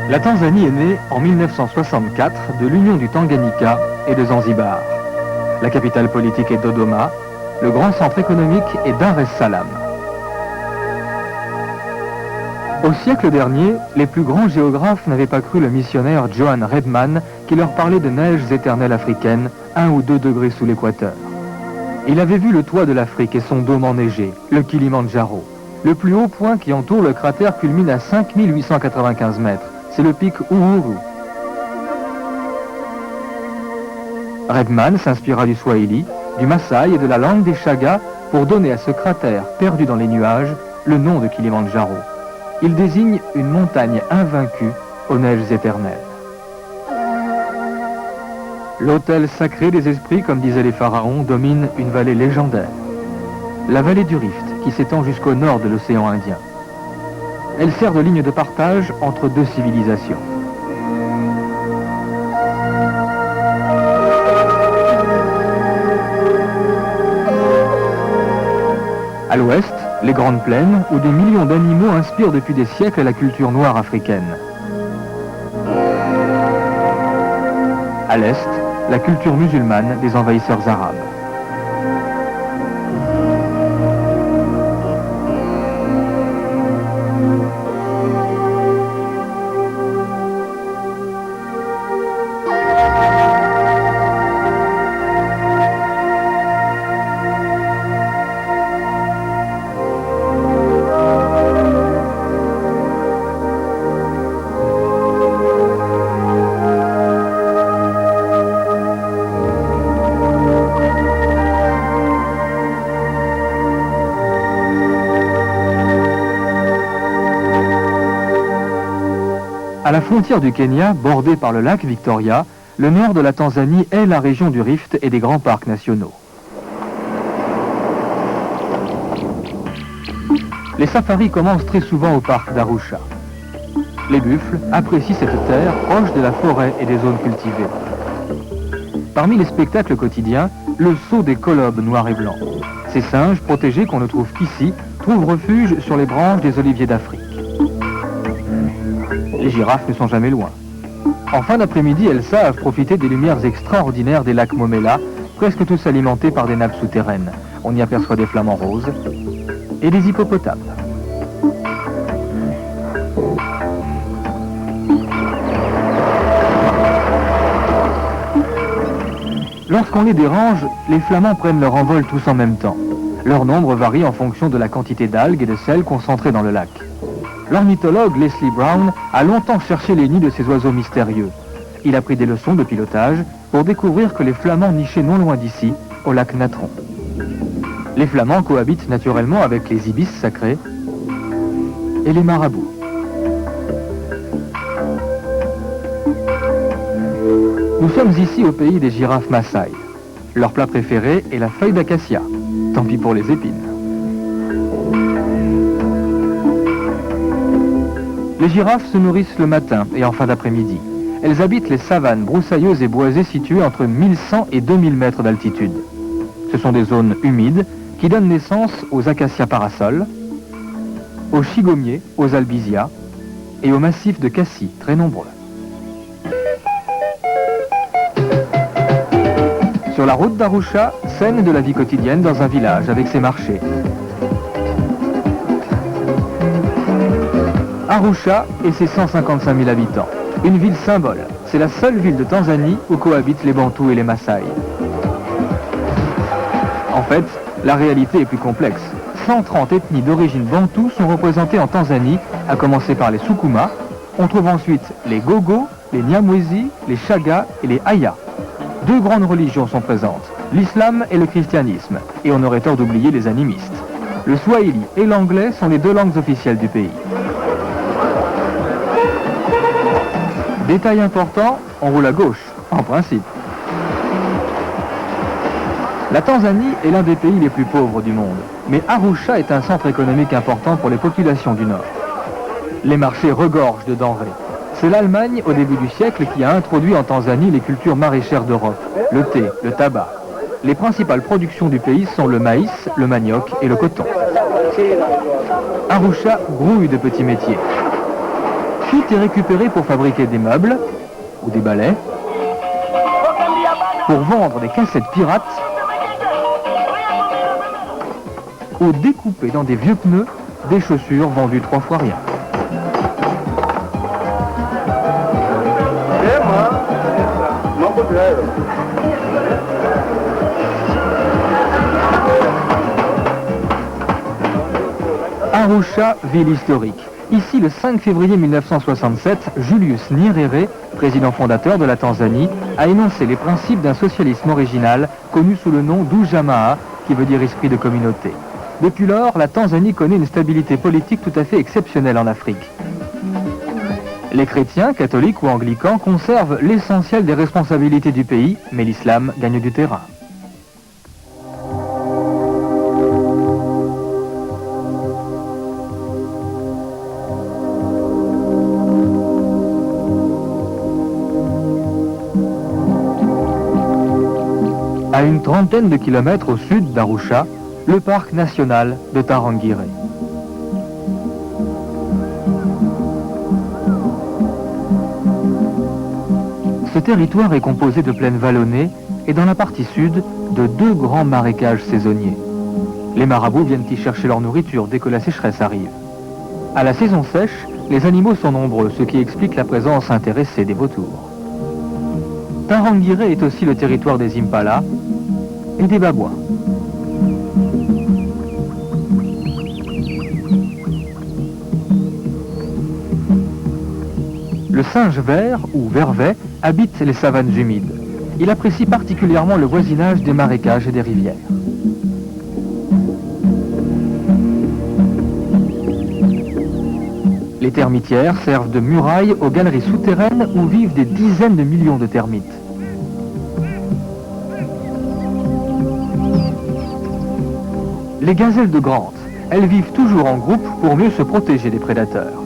La Tanzanie est née en 1964 de l'union du Tanganyika et de Zanzibar. La capitale politique est Dodoma, le grand centre économique est Dar es Salaam. Au siècle dernier, les plus grands géographes n'avaient pas cru le missionnaire Johann Redman qui leur parlait de neiges éternelles africaines, 1 ou 2 degrés sous l'équateur. Il avait vu le toit de l'Afrique et son dôme enneigé, le Kilimandjaro. Le plus haut point qui entoure le cratère culmine à 5895 mètres. C'est le pic Uhuru. Redman s'inspira du Swahili, du Maasai et de la langue des Chagas pour donner à ce cratère perdu dans les nuages le nom de Kilimandjaro. Il désigne une montagne invaincue aux neiges éternelles. L'autel sacré des esprits, comme disaient les pharaons, domine une vallée légendaire. La vallée du Rift, qui s'étend jusqu'au nord de l'océan Indien. Elle sert de ligne de partage entre 2 civilisations. À l'ouest, les grandes plaines, où des millions d'animaux inspirent depuis des siècles la culture noire africaine. À l'est, la culture musulmane des envahisseurs arabes. À la frontière du Kenya, bordée par le lac Victoria, le nord de la Tanzanie est la région du Rift et des grands parcs nationaux. Les safaris commencent très souvent au parc d'Arusha. Les buffles apprécient cette terre proche de la forêt et des zones cultivées. Parmi les spectacles quotidiens, le saut des colobes noirs et blancs. Ces singes protégés qu'on ne trouve qu'ici trouvent refuge sur les branches des oliviers d'Afrique. Les girafes ne sont jamais loin. En fin d'après-midi, elles savent profiter des lumières extraordinaires des lacs Momella, presque tous alimentés par des nappes souterraines. On y aperçoit des flamants roses et des hippopotames. Lorsqu'on les dérange, les flamands prennent leur envol tous en même temps. Leur nombre varie en fonction de la quantité d'algues et de sel concentrées dans le lac. L'ornithologue Leslie Brown a longtemps cherché les nids de ces oiseaux mystérieux. Il a pris des leçons de pilotage pour découvrir que les flamands nichaient non loin d'ici, au lac Natron. Les flamands cohabitent naturellement avec les ibis sacrés et les marabouts. Nous sommes ici au pays des girafes Maasai. Leur plat préféré est la feuille d'acacia. Tant pis pour les épines. Les girafes se nourrissent le matin et en fin d'après-midi. Elles habitent les savanes broussailleuses et boisées situées entre 1100 et 2000 mètres d'altitude. Ce sont des zones humides qui donnent naissance aux acacias parasols, aux chigommiers, aux albizia et aux massifs de cassis très nombreux. Sur la route d'Arusha, scène de la vie quotidienne dans un village avec ses marchés. Arusha et ses 155 000 habitants. Une ville symbole. C'est la seule ville de Tanzanie où cohabitent les Bantous et les Maasai. En fait, la réalité est plus complexe. 130 ethnies d'origine bantou sont représentées en Tanzanie, à commencer par les Sukuma. On trouve ensuite les Gogo, les Nyamwezi, les Chaga et les Aya. 2 grandes religions sont présentes, l'islam et le christianisme, et on aurait tort d'oublier les animistes. Le swahili et l'anglais sont les 2 langues officielles du pays. Détail important, on roule à gauche, en principe. La Tanzanie est l'un des pays les plus pauvres du monde, mais Arusha est un centre économique important pour les populations du Nord. Les marchés regorgent de denrées. C'est l'Allemagne, au début du siècle, qui a introduit en Tanzanie les cultures maraîchères d'Europe, le thé, le tabac. Les principales productions du pays sont le maïs, le manioc et le coton. Arusha grouille de petits métiers. Tout est récupéré pour fabriquer des meubles ou des balais, pour vendre des cassettes pirates ou découper dans des vieux pneus des chaussures vendues 3 fois rien. Arusha, ville historique. Ici, le 5 février 1967, Julius Nyerere, président fondateur de la Tanzanie, a énoncé les principes d'un socialisme original connu sous le nom d'Ujamaa, qui veut dire esprit de communauté. Depuis lors, la Tanzanie connaît une stabilité politique tout à fait exceptionnelle en Afrique. Les chrétiens, catholiques ou anglicans conservent l'essentiel des responsabilités du pays, mais l'islam gagne du terrain. À une trentaine de kilomètres au sud d'Arusha, le parc national de Tarangire. Ce territoire est composé de plaines vallonnées et dans la partie sud de 2 grands marécages saisonniers. Les marabouts viennent y chercher leur nourriture dès que la sécheresse arrive. À la saison sèche, les animaux sont nombreux, ce qui explique la présence intéressée des vautours. Tarangire est aussi le territoire des impalas et des babouins. Le singe vert, ou vervet, habite les savanes humides. Il apprécie particulièrement le voisinage des marécages et des rivières. Les termitières servent de murailles aux galeries souterraines où vivent des dizaines de millions de termites. Les gazelles de Grant, elles vivent toujours en groupe pour mieux se protéger des prédateurs.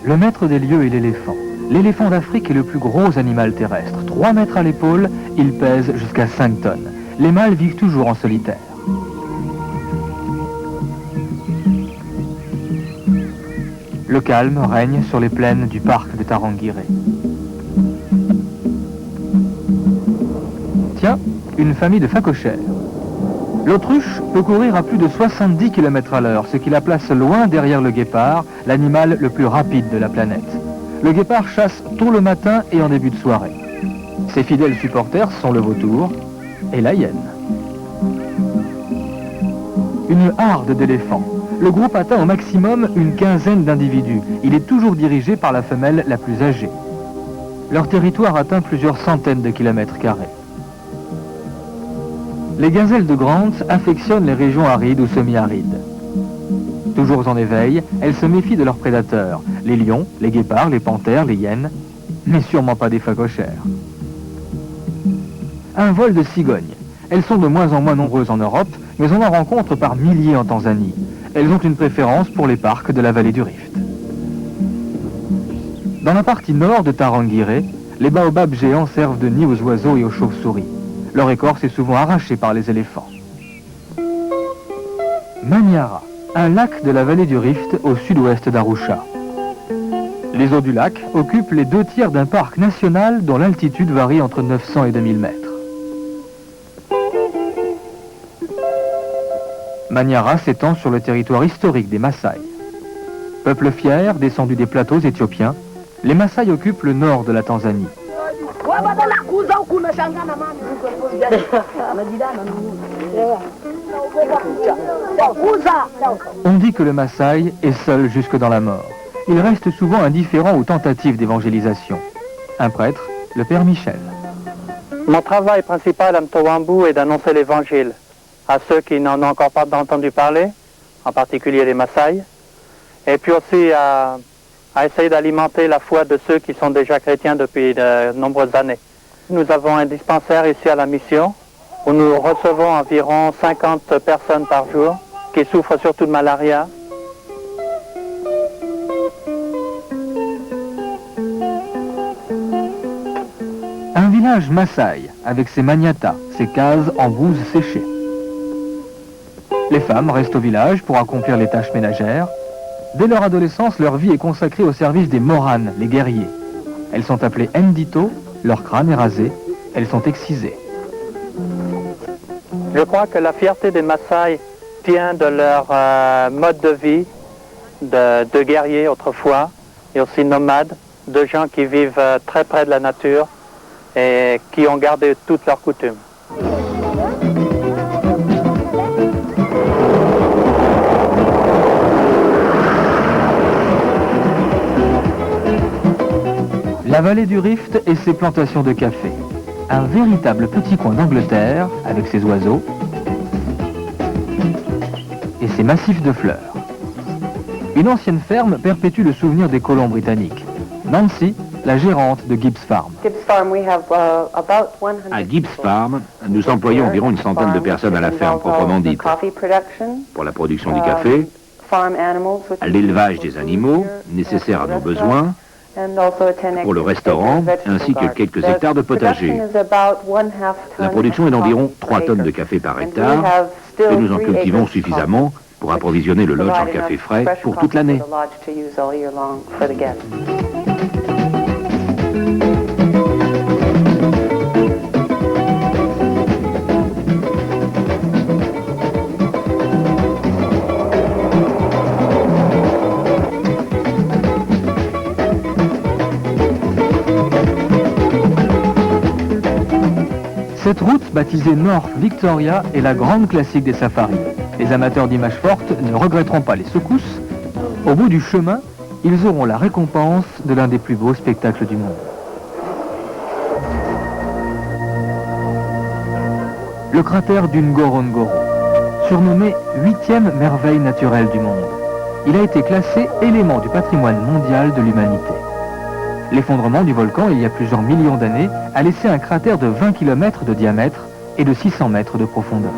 Le maître des lieux est l'éléphant. L'éléphant d'Afrique est le plus gros animal terrestre. 3 mètres à l'épaule, il pèse jusqu'à 5 tonnes. Les mâles vivent toujours en solitaire. Le calme règne sur les plaines du parc de Tarangire. Tiens, une famille de phacochères. L'autruche peut courir à plus de 70 km à l'heure, ce qui la place loin derrière le guépard, l'animal le plus rapide de la planète. Le guépard chasse tôt le matin et en début de soirée. Ses fidèles supporters sont le vautour et la hyène. Une harde d'éléphants. Le groupe atteint au maximum une quinzaine d'individus. Il est toujours dirigé par la femelle la plus âgée. Leur territoire atteint plusieurs centaines de kilomètres carrés. Les gazelles de Grant affectionnent les régions arides ou semi-arides. Toujours en éveil, elles se méfient de leurs prédateurs, les lions, les guépards, les panthères, les hyènes, mais sûrement pas des phacochères. Un vol de cigognes. Elles sont de moins en moins nombreuses en Europe, mais on en rencontre par milliers en Tanzanie. Elles ont une préférence pour les parcs de la vallée du Rift. Dans la partie nord de Tarangire, les baobabs géants servent de nid aux oiseaux et aux chauves-souris. Leur écorce est souvent arrachée par les éléphants. Manyara, un lac de la vallée du Rift au sud-ouest d'Arusha. Les eaux du lac occupent les 2/3 d'un parc national dont l'altitude varie entre 900 et 2000 mètres. Manyara s'étend sur le territoire historique des Maasai. Peuple fier, descendu des plateaux éthiopiens, les Maasai occupent le nord de la Tanzanie. On dit que le Maasai est seul jusque dans la mort. Il reste souvent indifférent aux tentatives d'évangélisation. Un prêtre, le père Michel. Mon travail principal à Mtowambu est d'annoncer l'évangile à ceux qui n'en ont encore pas entendu parler, en particulier les Maasai, et puis aussi à essayer d'alimenter la foi de ceux qui sont déjà chrétiens depuis de nombreuses années. Nous avons un dispensaire ici à la mission où nous recevons environ 50 personnes par jour qui souffrent surtout de malaria. Un village Maasai avec ses magnatas, ses cases en bouse séchée. Les femmes restent au village pour accomplir les tâches ménagères. Dès leur adolescence, leur vie est consacrée au service des Moranes, les guerriers. Elles sont appelées Ndito, leur crâne est rasé, elles sont excisées. Je crois que la fierté des Maasai tient de leur mode de vie, de guerriers autrefois, et aussi nomades, de gens qui vivent très près de la nature et qui ont gardé toutes leurs coutumes. La vallée du Rift et ses plantations de café. Un véritable petit coin d'Angleterre avec ses oiseaux et ses massifs de fleurs. Une ancienne ferme perpétue le souvenir des colons britanniques. Nancy, la gérante de Gibbs Farm. À Gibbs Farm, nous employons environ une centaine de personnes à la ferme proprement dite. Pour la production du café, l'élevage des animaux nécessaires à nos besoins, pour le restaurant, ainsi que quelques hectares de potager. La production est d'environ 3 tonnes de café par hectare, et nous en cultivons suffisamment pour approvisionner le lodge en café frais pour toute l'année. Cette route, baptisée North Victoria, est la grande classique des safaris. Les amateurs d'images fortes ne regretteront pas les secousses. Au bout du chemin, ils auront la récompense de l'un des plus beaux spectacles du monde. Le cratère du Ngorongoro, surnommé 8e merveille naturelle du monde. Il a été classé élément du patrimoine mondial de l'humanité. L'effondrement du volcan, il y a plusieurs millions d'années, a laissé un cratère de 20 km de diamètre et de 600 mètres de profondeur.